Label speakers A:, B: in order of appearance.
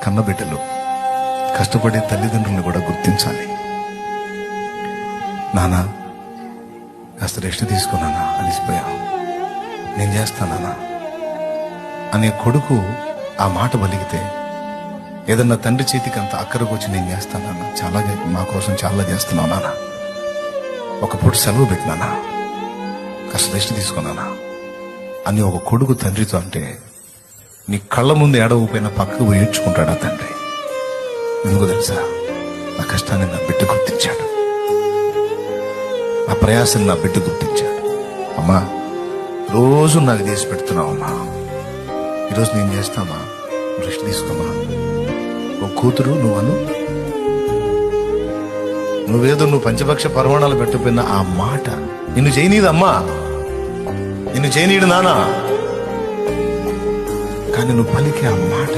A: కన్నబిడ్డలు, కష్టపడే తల్లిదండ్రులను కూడా గుర్తించాలి. నానా కాస్త రెస్ట్ తీసుకున్నానా, అలిసిపోయా, నేను చేస్తానా అనే కొడుకు ఆ మాట పలికితే, ఏదన్నా తండ్రి చేతికి అంత అక్కరకు వచ్చి నేను చేస్తానన్నా, చాలా మా కోసం చాలా చేస్తున్నావు నాన్న, ఒక పూట సెలవు పెట్టినానా, కాస్త రెస్ట్ తీసుకున్నానా అని ఒక కొడుకు తండ్రితో అంటే, నీ కళ్ళ ముందు ఏడవపోయిన పక్కకు ఏడ్చుకుంటాడు ఆ తండ్రి. ఎందుకు తెలుసా? నా కష్టాన్ని నా బిడ్డ గుర్తించాడు, నా ప్రయాసాన్ని నా బిడ్డ గుర్తించాడు. అమ్మా రోజు నాకు చేసి పెడుతున్నావు అమ్మా, ఈరోజు నేను చేస్తామా, రెస్ట్ తీసుకోమా. ఓ కూతురు నువ్వేదో పంచపక్ష పరమాణాలు పెట్టకపోయినా ఆ మాట నిన్ను చేయనీదమ్మా, నిన్ను చేయనీడు నానా, కానీ నువ్వు పలికే ఆ మాట